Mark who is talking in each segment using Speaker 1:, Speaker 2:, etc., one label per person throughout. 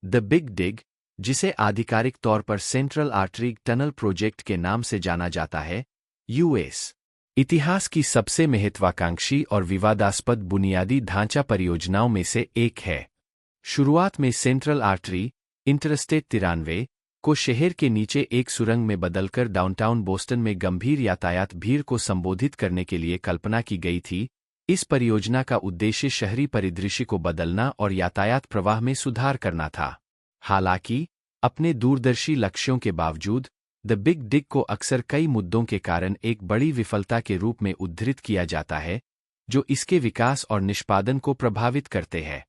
Speaker 1: The big डिग, जिसे आधिकारिक तौर पर सेंट्रल आर्टरी टनल प्रोजेक्ट के नाम से जाना जाता है, यूएस इतिहास की सबसे महत्वाकांक्षी और विवादास्पद बुनियादी ढांचा परियोजनाओं में से एक है। शुरुआत में सेंट्रल आर्टरी, इंटरस्टेट 93, को शहर के नीचे एक सुरंग में बदलकर डाउनटाउन बोस्टन में गंभीर यातायात भीड़ को संबोधित करने के लिए कल्पना की गई थी। इस परियोजना का उद्देश्य शहरी परिदृश्य को बदलना और यातायात प्रवाह में सुधार करना था। हालांकि, अपने दूरदर्शी लक्ष्यों के बावजूद, द बिग डिग को अक्सर कई मुद्दों के कारण एक बड़ी विफलता के रूप में उद्धृत किया जाता है, जो इसके विकास और निष्पादन को प्रभावित करते हैं।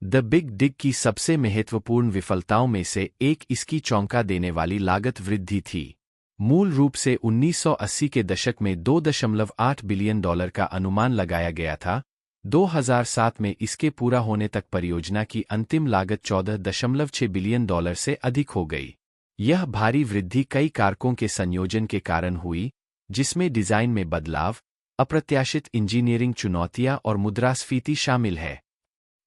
Speaker 1: द बिग डिग की सबसे महत्वपूर्ण विफलताओं में से एक इसकी चौंका देने वाली लागत वृद्धि थी। मूल रूप से 1980 के दशक में $2.8 बिलियन का अनुमान लगाया गया था। 2007 में इसके पूरा होने तक परियोजना की अंतिम लागत $14.6 बिलियन से अधिक हो गई। यह भारी वृद्धि कई कारकों के संयोजन के कारण हुई, जिसमें डिजाइन में बदलाव, अप्रत्याशित इंजीनियरिंग चुनौतियां और मुद्रास्फीति शामिल है।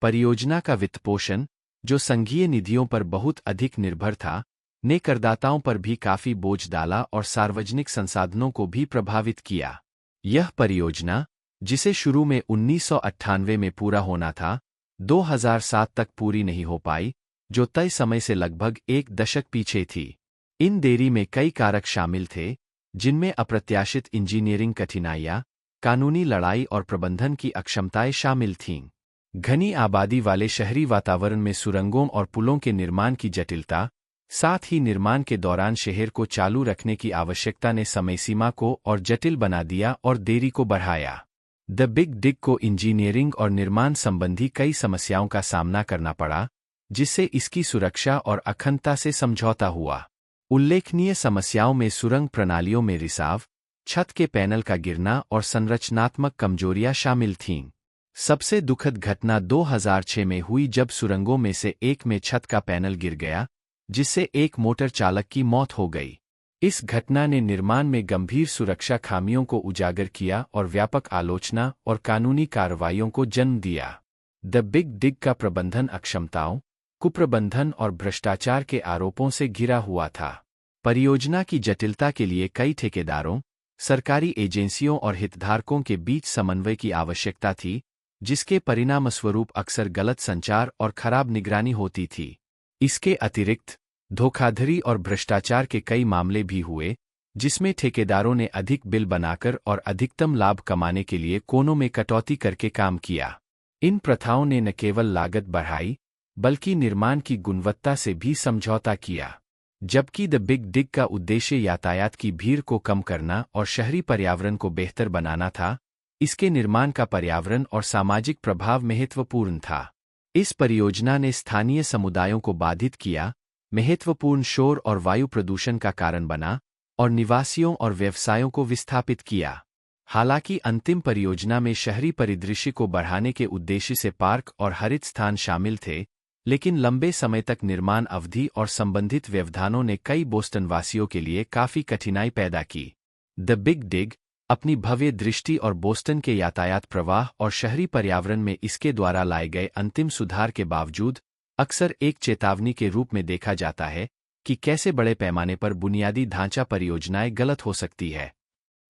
Speaker 1: परियोजना का वित्तपोषण, जो संघीय निधियों पर बहुत अधिक निर्भर था, ने करदाताओं पर भी काफी बोझ डाला और सार्वजनिक संसाधनों को भी प्रभावित किया। यह परियोजना, जिसे शुरू में 1998 में पूरा होना था, 2007 तक पूरी नहीं हो पाई, जो तय समय से लगभग एक दशक पीछे थी। इन देरी में कई कारक शामिल थे, जिनमें अप्रत्याशित इंजीनियरिंग कठिनाइयां, कानूनी लड़ाई और प्रबंधन की अक्षमताएं शामिल थीं। घनी आबादी वाले शहरी वातावरण में सुरंगों और पुलों के निर्माण की जटिलता, साथ ही निर्माण के दौरान शहर को चालू रखने की आवश्यकता ने समय सीमा को और जटिल बना दिया और देरी को बढ़ाया। द बिग डिग को इंजीनियरिंग और निर्माण संबंधी कई समस्याओं का सामना करना पड़ा, जिससे इसकी सुरक्षा और अखंडता से समझौता हुआ। उल्लेखनीय समस्याओं में सुरंग प्रणालियों में रिसाव, छत के पैनल का गिरना और संरचनात्मक कमजोरियां शामिल थीं। सबसे दुखद घटना 2006 में हुई जब सुरंगों में से एक में छत का पैनल गिर गया, जिससे एक मोटर चालक की मौत हो गई। इस घटना ने निर्माण में गंभीर सुरक्षा खामियों को उजागर किया और व्यापक आलोचना और कानूनी कार्रवाइयों को जन्म दिया। द बिग डिग का प्रबंधन अक्षमताओं, कुप्रबंधन और भ्रष्टाचार के आरोपों से घिरा हुआ था। परियोजना की जटिलता के लिए कई ठेकेदारों, सरकारी एजेंसियों और हितधारकों के बीच समन्वय की आवश्यकता थी, जिसके परिणामस्वरूप अक्सर गलत संचार और खराब निगरानी होती थी। इसके अतिरिक्त, धोखाधड़ी और भ्रष्टाचार के कई मामले भी हुए, जिसमें ठेकेदारों ने अधिक बिल बनाकर और अधिकतम लाभ कमाने के लिए कोनों में कटौती करके काम किया। इन प्रथाओं ने न केवल लागत बढ़ाई, बल्कि निर्माण की गुणवत्ता से भी समझौता किया। जबकि द बिग डिग का उद्देश्य यातायात की भीड़ को कम करना और शहरी पर्यावरण को बेहतर बनाना था, इसके निर्माण का पर्यावरण और सामाजिक प्रभाव महत्वपूर्ण था। इस परियोजना ने स्थानीय समुदायों को बाधित किया, महत्वपूर्ण शोर और वायु प्रदूषण का कारण बना, और निवासियों और व्यवसायों को विस्थापित किया। हालांकि अंतिम परियोजना में शहरी परिदृश्य को बढ़ाने के उद्देश्य से पार्क और हरित स्थान शामिल थे, लेकिन लंबे समय तक निर्माण अवधि और संबंधित व्यवधानों ने कई बोस्टनवासियों के लिए काफी कठिनाई पैदा की। द बिग डिग, अपनी भव्य दृष्टि और बोस्टन के यातायात प्रवाह और शहरी पर्यावरण में इसके द्वारा लाए गए अंतिम सुधार के बावजूद, अक्सर एक चेतावनी के रूप में देखा जाता है कि कैसे बड़े पैमाने पर बुनियादी ढांचा परियोजनाएं गलत हो सकती है।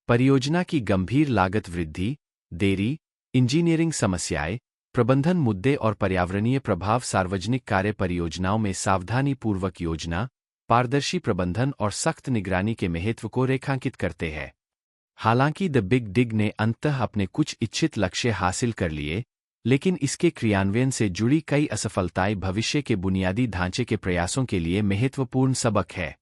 Speaker 1: परियोजना की गंभीर लागत वृद्धि, देरी, इंजीनियरिंग समस्याएं, प्रबंधन मुद्दे और पर्यावरणीय प्रभाव सार्वजनिक कार्य परियोजनाओं में सावधानीपूर्वक योजना, पारदर्शी प्रबंधन और सख्त निगरानी के महत्व को रेखांकित करते हैं। हालांकि द बिग डिग ने अंततः अपने कुछ इच्छित लक्ष्य हासिल कर लिए, लेकिन इसके क्रियान्वयन से जुड़ी कई असफलताएं भविष्य के बुनियादी ढांचे के प्रयासों के लिए महत्वपूर्ण सबक है।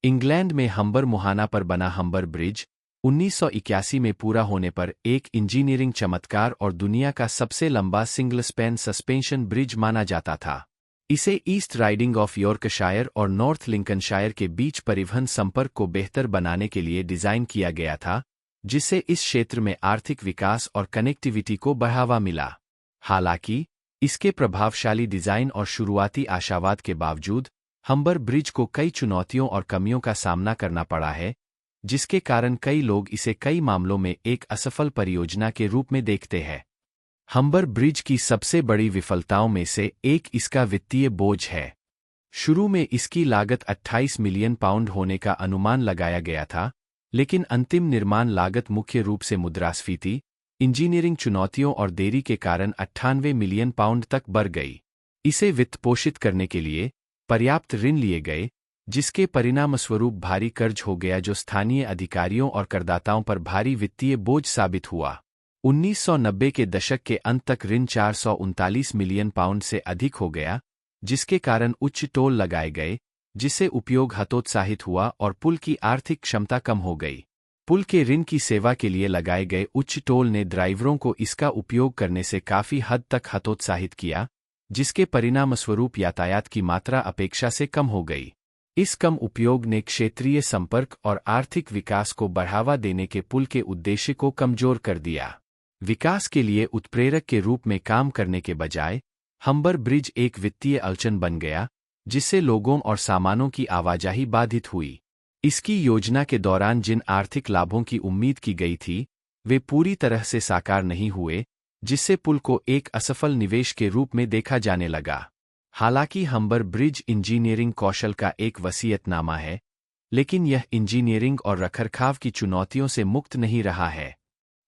Speaker 1: इंग्लैंड में हम्बर मुहाना पर बना हम्बर ब्रिज, 1981 में पूरा होने पर एक इंजीनियरिंग चमत्कार और दुनिया का सबसे लंबा सिंगल स्पैन सस्पेंशन ब्रिज माना जाता था। इसे ईस्ट राइडिंग ऑफ यॉर्कशायर और नॉर्थ लिंकनशायर के बीच परिवहन संपर्क को बेहतर बनाने के लिए डिजाइन किया गया था, जिससे इस क्षेत्र में आर्थिक विकास और कनेक्टिविटी को बढ़ावा मिला। हालांकि, इसके प्रभावशाली डिजाइन और शुरुआती आशावाद के बावजूद, हम्बर ब्रिज को कई चुनौतियों और कमियों का सामना करना पड़ा है, जिसके कारण कई लोग इसे कई मामलों में एक असफल परियोजना के रूप में देखते हैं। हम्बर ब्रिज की सबसे बड़ी विफलताओं में से एक इसका वित्तीय बोझ है। शुरू में इसकी लागत 28 मिलियन पाउंड होने का अनुमान लगाया गया था, लेकिन अंतिम निर्माण लागत मुख्य रूप से मुद्रास्फीति, इंजीनियरिंग चुनौतियों और देरी के कारण 98 मिलियन पाउंड तक बढ़ गई। इसे वित्तपोषित करने के लिए पर्याप्त ऋण लिए गए, जिसके परिणामस्वरूप भारी कर्ज हो गया जो स्थानीय अधिकारियों और करदाताओं पर भारी वित्तीय बोझ साबित हुआ। 1990 के दशक के अंत तक ऋण 439 मिलियन पाउंड से अधिक हो गया, जिसके कारण उच्च टोल लगाए गए, जिससे उपयोग हतोत्साहित हुआ और पुल की आर्थिक क्षमता कम हो गई। पुल के ऋण की सेवा के लिए लगाए गए उच्च टोल ने ड्राइवरों को इसका उपयोग करने से काफी हद तक हतोत्साहित किया, जिसके परिणामस्वरूप यातायात की मात्रा अपेक्षा से कम हो गई। इस कम उपयोग ने क्षेत्रीय संपर्क और आर्थिक विकास को बढ़ावा देने के पुल के उद्देश्य को कमजोर कर दिया। विकास के लिए उत्प्रेरक के रूप में काम करने के बजाय हम्बर ब्रिज एक वित्तीय अड़चन बन गया, जिससे लोगों और सामानों की आवाजाही बाधित हुई। इसकी योजना के दौरान जिन आर्थिक लाभों की उम्मीद की गई थी, वे पूरी तरह से साकार नहीं हुए, जिससे पुल को एक असफल निवेश के रूप में देखा जाने लगा। हालांकि हम्बर ब्रिज इंजीनियरिंग कौशल का एक वसीयतनामा है, लेकिन यह इंजीनियरिंग और रखरखाव की चुनौतियों से मुक्त नहीं रहा है।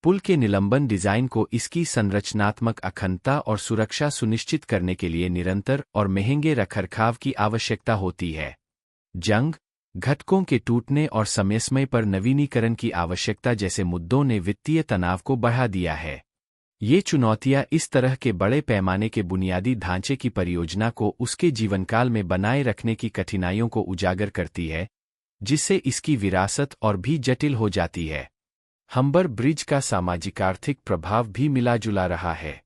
Speaker 1: पुल के निलंबन डिजाइन को इसकी संरचनात्मक अखंडता और सुरक्षा सुनिश्चित करने के लिए निरंतर और महंगे रखरखाव की आवश्यकता होती है। जंग, घटकों के टूटने और समय पर नवीनीकरण की आवश्यकता जैसे मुद्दों ने वित्तीय तनाव को बढ़ा दिया है। ये चुनौतियां इस तरह के बड़े पैमाने के बुनियादी ढांचे की परियोजना को उसके जीवनकाल में बनाए रखने की कठिनाइयों को उजागर करती है, जिससे इसकी विरासत और भी जटिल हो जाती है। हम्बर ब्रिज का सामाजिक आर्थिक प्रभाव भी मिला-जुला रहा है।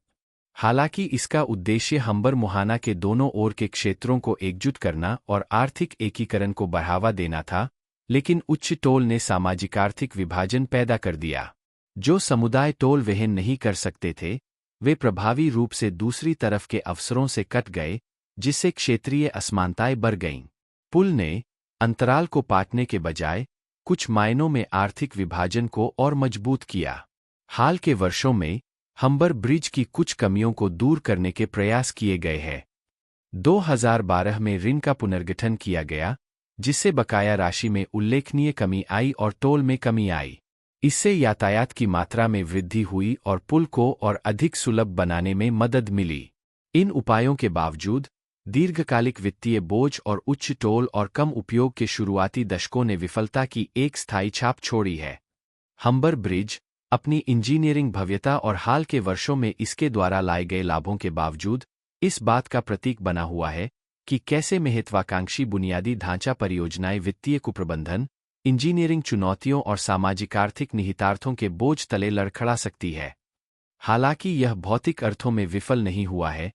Speaker 1: हालांकि इसका उद्देश्य हम्बर मुहाना के दोनों ओर के क्षेत्रों को एकजुट करना और आर्थिक एकीकरण को बढ़ावा देना था, लेकिन उच्च टोल ने सामाजिक आर्थिक विभाजन पैदा कर दिया। जो समुदाय टोल वहन नहीं कर सकते थे, वे प्रभावी रूप से दूसरी तरफ के अवसरों से कट गए, जिससे क्षेत्रीय असमानताएं बढ़ गईं। पुल ने अंतराल को पाटने के बजाय कुछ मायनों में आर्थिक विभाजन को और मजबूत किया। हाल के वर्षों में हम्बर ब्रिज की कुछ कमियों को दूर करने के प्रयास किए गए हैं। 2012 में ऋण का पुनर्गठन किया गया, जिससे बकाया राशि में उल्लेखनीय कमी आई और टोल में कमी आई। इससे यातायात की मात्रा में वृद्धि हुई और पुल को और अधिक सुलभ बनाने में मदद मिली। इन उपायों के बावजूद दीर्घकालिक वित्तीय बोझ और उच्च टोल और कम उपयोग के शुरुआती दशकों ने विफलता की एक स्थायी छाप छोड़ी है। हम्बर ब्रिज अपनी इंजीनियरिंग भव्यता और हाल के वर्षों में इसके द्वारा लाए गए लाभों के बावजूद इस बात का प्रतीक बना हुआ है कि कैसे महत्वाकांक्षी बुनियादी ढांचा परियोजनाएं वित्तीय कुप्रबंधन, इंजीनियरिंग चुनौतियों और सामाजिक आर्थिक निहितार्थों के बोझ तले लड़खड़ा सकती है। हालांकि यह भौतिक अर्थों में विफल नहीं हुआ है,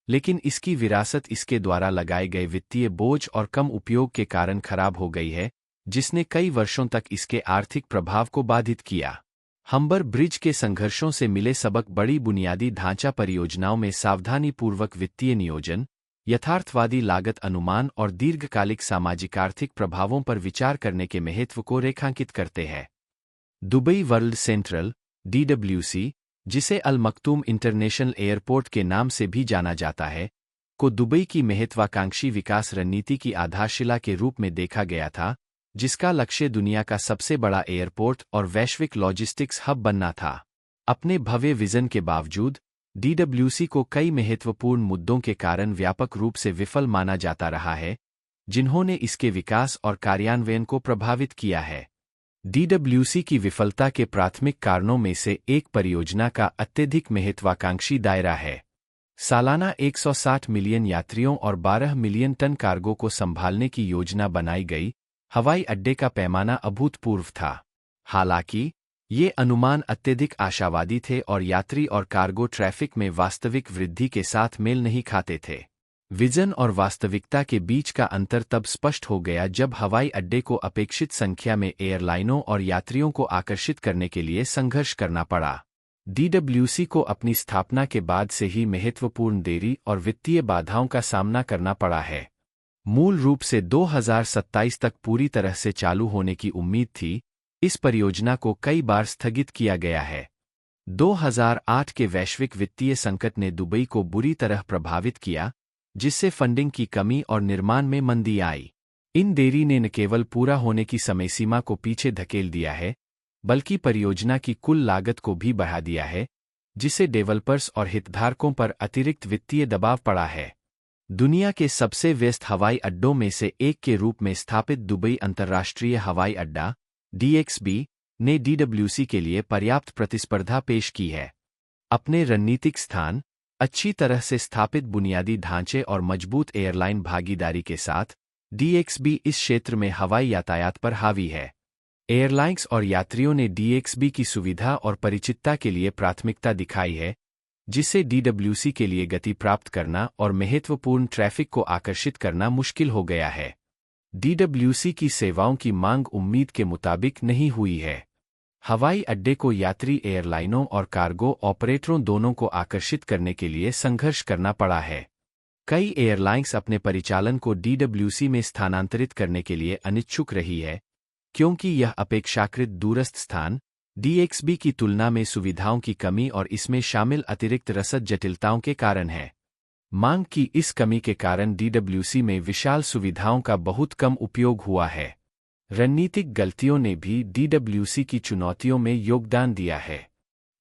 Speaker 1: लेकिन इसकी विरासत इसके द्वारा लगाए गए वित्तीय बोझ और कम उपयोग के कारण खराब हो गई है, जिसने कई वर्षों तक इसके आर्थिक प्रभाव को बाधित किया। हम्बर ब्रिज के संघर्षों से मिले सबक बड़ी बुनियादी ढांचा परियोजनाओं में सावधानीपूर्वक वित्तीय नियोजन, यथार्थवादी लागत अनुमान और दीर्घकालिक सामाजिक आर्थिक प्रभावों पर विचार करने के महत्व को रेखांकित करते हैं। दुबई वर्ल्ड सेंट्रल (DWC), जिसे अल मक्तूम इंटरनेशनल एयरपोर्ट के नाम से भी जाना जाता है, को दुबई की महत्वाकांक्षी विकास रणनीति की आधारशिला के रूप में देखा गया था, जिसका लक्ष्य दुनिया का सबसे बड़ा एयरपोर्ट और वैश्विक लॉजिस्टिक्स हब बनना था। अपने भव्य विजन के बावजूद DWC को कई महत्वपूर्ण मुद्दों के कारण व्यापक रूप से विफल माना जाता रहा है, जिन्होंने इसके विकास और कार्यान्वयन को प्रभावित किया है। DWC की विफलता के प्राथमिक कारणों में से एक परियोजना का अत्यधिक महत्वाकांक्षी दायरा है। सालाना 160 मिलियन यात्रियों और 12 मिलियन टन कार्गो को संभालने की योजना बनाई गई। हवाई अड्डे का पैमाना अभूतपूर्व था। हालांकि ये अनुमान अत्यधिक आशावादी थे और यात्री और कार्गो ट्रैफिक में वास्तविक वृद्धि के साथ मेल नहीं खाते थे। विजन और वास्तविकता के बीच का अंतर तब स्पष्ट हो गया जब हवाई अड्डे को अपेक्षित संख्या में एयरलाइनों और यात्रियों को आकर्षित करने के लिए संघर्ष करना पड़ा। DWC को अपनी स्थापना के बाद से ही महत्वपूर्ण देरी और वित्तीय बाधाओं का सामना करना पड़ा है। मूल रूप से 2027 तक पूरी तरह से चालू होने की उम्मीद थी। इस परियोजना को कई बार स्थगित किया गया है। 2008 के वैश्विक वित्तीय संकट ने दुबई को बुरी तरह प्रभावित किया, जिससे फंडिंग की कमी और निर्माण में मंदी आई। इन देरी ने न केवल पूरा होने की समय सीमा को पीछे धकेल दिया है, बल्कि परियोजना की कुल लागत को भी बढ़ा दिया है, जिससे डेवलपर्स और हितधारकों पर अतिरिक्त वित्तीय दबाव पड़ा है। दुनिया के सबसे व्यस्त हवाई अड्डों में से एक के रूप में स्थापित दुबई अंतर्राष्ट्रीय हवाई अड्डा (DXB) ने DWC के लिए पर्याप्त प्रतिस्पर्धा पेश की है। अपने रणनीतिक स्थान, अच्छी तरह से स्थापित बुनियादी ढांचे और मजबूत एयरलाइन भागीदारी के साथ DXB इस क्षेत्र में हवाई यातायात पर हावी है। एयरलाइंस और यात्रियों ने DXB की सुविधा और परिचितता के लिए प्राथमिकता दिखाई है, जिससे DWC के लिए गति प्राप्त करना और महत्वपूर्ण ट्रैफिक को आकर्षित करना मुश्किल हो गया है। DWC की सेवाओं की मांग उम्मीद के मुताबिक नहीं हुई है। हवाई अड्डे को यात्री एयरलाइनों और कार्गो ऑपरेटरों दोनों को आकर्षित करने के लिए संघर्ष करना पड़ा है। कई एयरलाइंस अपने परिचालन को DWC में स्थानांतरित करने के लिए अनिच्छुक रही है, क्योंकि यह अपेक्षाकृत दूरस्थ स्थान DXB की तुलना में सुविधाओं की कमी और इसमें शामिल अतिरिक्त रसद जटिलताओं के कारण है। मांग की इस कमी के कारण DWC में विशाल सुविधाओं का बहुत कम उपयोग हुआ है। रणनीतिक गलतियों ने भी DWC की चुनौतियों में योगदान दिया है।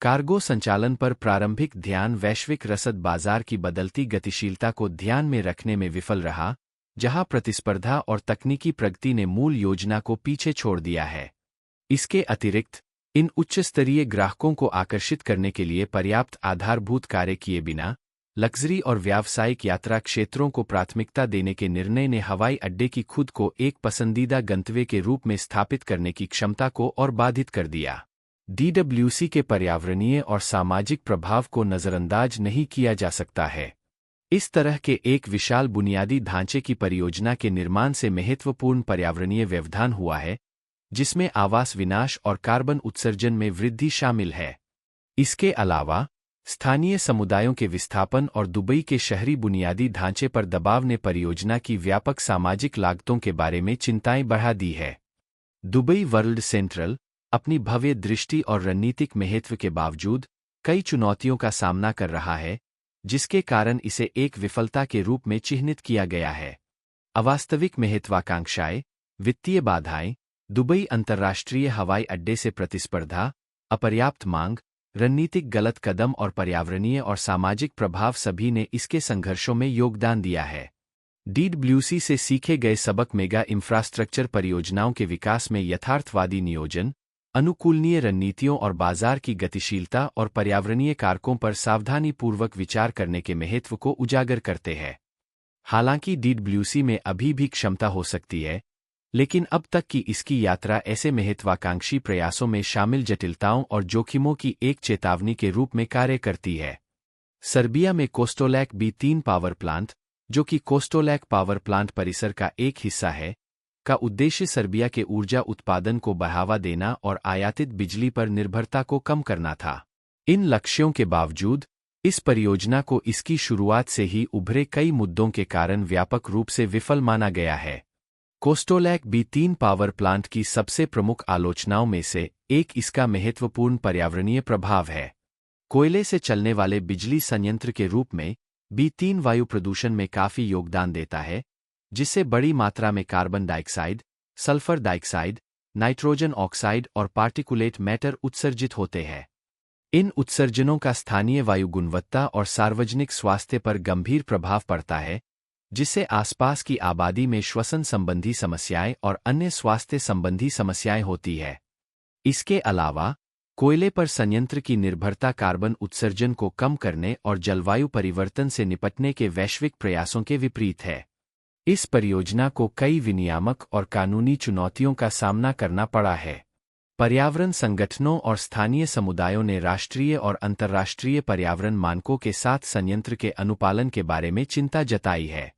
Speaker 1: कार्गो संचालन पर प्रारंभिक ध्यान वैश्विक रसद बाजार की बदलती गतिशीलता को ध्यान में रखने में विफल रहा, जहां प्रतिस्पर्धा और तकनीकी प्रगति ने मूल योजना को पीछे छोड़ दिया है। इसके अतिरिक्त, इन उच्च स्तरीय ग्राहकों को आकर्षित करने के लिए पर्याप्त आधारभूत कार्य किए बिना लग्जरी और व्यावसायिक यात्रा क्षेत्रों को प्राथमिकता देने के निर्णय ने हवाई अड्डे की खुद को एक पसंदीदा गंतव्य के रूप में स्थापित करने की क्षमता को और बाधित कर दिया। DWC के पर्यावरणीय और सामाजिक प्रभाव को नज़रअंदाज नहीं किया जा सकता है। इस तरह के एक विशाल बुनियादी ढांचे की परियोजना के निर्माण से महत्वपूर्ण पर्यावरणीय व्यवधान हुआ है, जिसमें आवास विनाश और कार्बन उत्सर्जन में वृद्धि शामिल है। इसके अलावा, स्थानीय समुदायों के विस्थापन और दुबई के शहरी बुनियादी ढांचे पर दबाव ने परियोजना की व्यापक सामाजिक लागतों के बारे में चिंताएं बढ़ा दी है। दुबई वर्ल्ड सेंट्रल अपनी भव्य दृष्टि और रणनीतिक महत्व के बावजूद कई चुनौतियों का सामना कर रहा है, जिसके कारण इसे एक विफलता के रूप में चिह्नित किया गया है। अवास्तविक महत्वाकांक्षाएं, वित्तीय बाधाएं, दुबई अंतर्राष्ट्रीय हवाई अड्डे से प्रतिस्पर्धा, अपर्याप्त मांग, रणनीतिक गलत कदम और पर्यावरणीय और सामाजिक प्रभाव सभी ने इसके संघर्षों में योगदान दिया है। DWC से सीखे गए सबक मेगा इंफ्रास्ट्रक्चर परियोजनाओं के विकास में यथार्थवादी नियोजन, अनुकूलनीय रणनीतियों और बाजार की गतिशीलता और पर्यावरणीय कारकों पर सावधानीपूर्वक विचार करने के महत्व को उजागर करते हैं। हालांकि DWC में अभी भी क्षमता हो सकती है, लेकिन अब तक की इसकी यात्रा ऐसे महत्वाकांक्षी प्रयासों में शामिल जटिलताओं और जोखिमों की एक चेतावनी के रूप में कार्य करती है। सर्बिया में कोस्टोलैक B3 पावर प्लांट, जो कि कोस्टोलैक पावर प्लांट परिसर का एक हिस्सा है, का उद्देश्य सर्बिया के ऊर्जा उत्पादन को बढ़ावा देना और आयातित बिजली पर निर्भरता को कम करना था। इन लक्ष्यों के बावजूद, इस परियोजना को इसकी शुरुआत से ही उभरे कई मुद्दों के कारण व्यापक रूप से विफल माना गया है। कोस्टोलैक B3 पावर प्लांट की सबसे प्रमुख आलोचनाओं में से एक इसका महत्वपूर्ण पर्यावरणीय प्रभाव है। कोयले से चलने वाले बिजली संयंत्र के रूप में B3 वायु प्रदूषण में काफी योगदान देता है, जिससे बड़ी मात्रा में carbon dioxide, sulphur dioxide, nitrogen oxide और पार्टिकुलेट मैटर उत्सर्जित होते हैं। इन उत्सर्जनों का स्थानीय वायु गुणवत्ता और सार्वजनिक स्वास्थ्य पर गंभीर प्रभाव पड़ता है, जिससे आसपास की आबादी में श्वसन संबंधी समस्याएं और अन्य स्वास्थ्य संबंधी समस्याएं होती है। इसके अलावा, कोयले पर संयंत्र की निर्भरता कार्बन उत्सर्जन को कम करने और जलवायु परिवर्तन से निपटने के वैश्विक प्रयासों के विपरीत है। इस परियोजना को कई विनियामक और कानूनी चुनौतियों का सामना करना पड़ा है। पर्यावरण संगठनों और स्थानीय समुदायों ने राष्ट्रीय और अंतर्राष्ट्रीय पर्यावरण मानकों के साथ संयंत्र के अनुपालन के बारे में चिंता जताई है।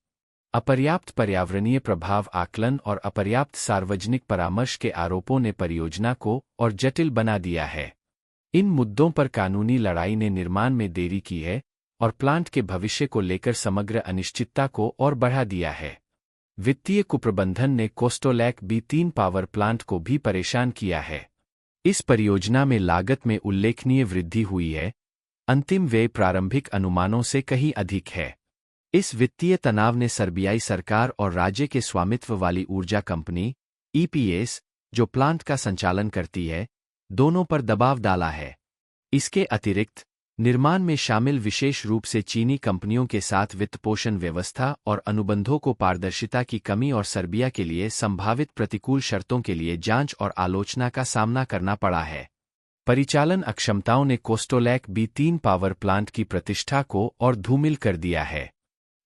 Speaker 1: अपर्याप्त पर्यावरणीय प्रभाव आकलन और अपर्याप्त सार्वजनिक परामर्श के आरोपों ने परियोजना को और जटिल बना दिया है। इन मुद्दों पर कानूनी लड़ाई ने निर्माण में देरी की है और प्लांट के भविष्य को लेकर समग्र अनिश्चितता को और बढ़ा दिया है। वित्तीय कुप्रबंधन ने कोस्टोलैक B3 पावर प्लांट को भी परेशान किया है। इस परियोजना में लागत में उल्लेखनीय वृद्धि हुई है। अंतिम व्यय प्रारंभिक अनुमानों से कहीं अधिक है। इस वित्तीय तनाव ने सर्बियाई सरकार और राज्य के स्वामित्व वाली ऊर्जा कंपनी ईपीएस, जो प्लांट का संचालन करती है, दोनों पर दबाव डाला है। इसके अतिरिक्त निर्माण में शामिल विशेष रूप से चीनी कंपनियों के साथ वित्तपोषण व्यवस्था और अनुबंधों को पारदर्शिता की कमी और सर्बिया के लिए संभावित प्रतिकूल शर्तों के लिए जांच और आलोचना का सामना करना पड़ा है। परिचालन अक्षमताओं ने कोस्टोलैक B3 पावर प्लांट की प्रतिष्ठा को और धूमिल कर दिया है।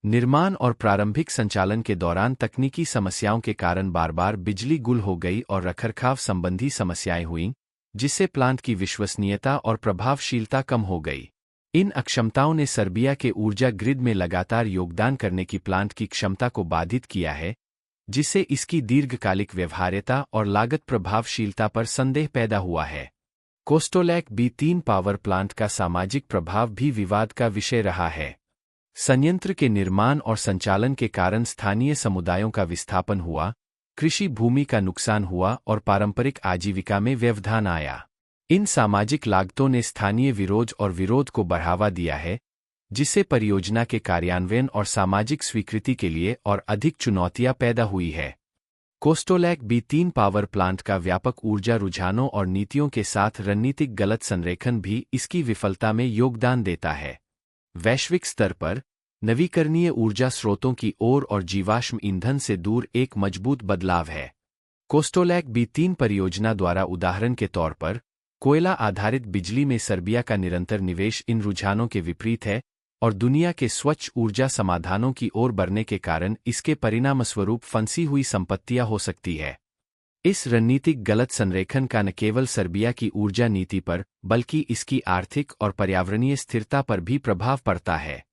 Speaker 1: निर्माण और प्रारंभिक संचालन के दौरान तकनीकी समस्याओं के कारण बार-बार बिजली गुल हो गई और रखरखाव संबंधी समस्याएं हुईं, जिससे प्लांट की विश्वसनीयता और प्रभावशीलता कम हो गई। इन अक्षमताओं ने सर्बिया के ऊर्जा ग्रिड में लगातार योगदान करने की प्लांट की क्षमता को बाधित किया है, जिससे इसकी दीर्घकालिक व्यवहार्यता और लागत प्रभावशीलता पर संदेह पैदा हुआ है। कोस्टोलैक B3 पावर प्लांट का सामाजिक प्रभाव भी विवाद का विषय रहा है। संयंत्र के निर्माण और संचालन के कारण स्थानीय समुदायों का विस्थापन हुआ, कृषि भूमि का नुकसान हुआ और पारंपरिक आजीविका में व्यवधान आया। इन सामाजिक लागतों ने स्थानीय विरोध और विरोध को बढ़ावा दिया है, जिससे परियोजना के कार्यान्वयन और सामाजिक स्वीकृति के लिए और अधिक चुनौतियां पैदा हुई है। कोस्टोलैक B3 पावर प्लांट का व्यापक ऊर्जा रुझानों और नीतियों के साथ रणनीतिक गलत संरेखन भी इसकी विफलता में योगदान देता है। वैश्विक स्तर पर नवीकरणीय ऊर्जा स्रोतों की ओर और जीवाश्म ईंधन से दूर एक मजबूत बदलाव है। कोस्टोलैक B3 परियोजना द्वारा उदाहरण के तौर पर कोयला आधारित बिजली में सर्बिया का निरंतर निवेश इन रुझानों के विपरीत है और दुनिया के स्वच्छ ऊर्जा समाधानों की ओर बढ़ने के कारण इसके परिणामस्वरूप फंसी हुई संपत्तियां हो सकती है। इस रणनीतिक गलत संरेखन का न केवल सर्बिया की ऊर्जा नीति पर बल्कि इसकी आर्थिक और पर्यावरणीय स्थिरता पर भी प्रभाव पड़ता है।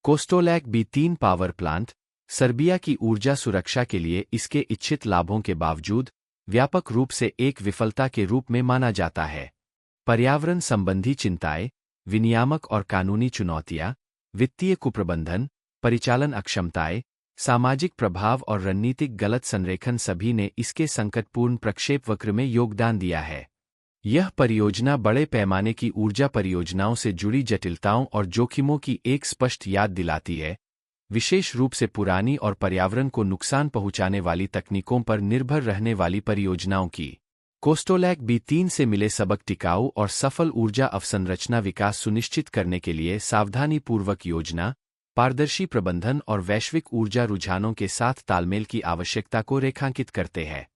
Speaker 1: कोस्टोलैक B3 पावर प्लांट सर्बिया की ऊर्जा सुरक्षा के लिए इसके इच्छित लाभों के बावजूद व्यापक रूप से एक विफलता के रूप में माना जाता है। पर्यावरण संबंधी चिंताएं, विनियामक और कानूनी चुनौतियां, वित्तीय कुप्रबंधन, परिचालन अक्षमताएं, सामाजिक प्रभाव और रणनीतिक गलत संरेखन सभी ने इसके संकटपूर्ण प्रक्षेप वक्र में योगदान दिया है। यह परियोजना बड़े पैमाने की ऊर्जा परियोजनाओं से जुड़ी जटिलताओं और जोखिमों की एक स्पष्ट याद दिलाती है, विशेष रूप से पुरानी और पर्यावरण को नुकसान पहुंचाने वाली तकनीकों पर निर्भर रहने वाली परियोजनाओं की। कोस्टोलैक B3 से मिले सबक टिकाऊ और सफल ऊर्जा अवसंरचना विकास सुनिश्चित करने के लिए सावधानीपूर्वक योजना, पारदर्शी प्रबंधन और वैश्विक ऊर्जा रुझानों के साथ तालमेल की आवश्यकता को रेखांकित करते हैं।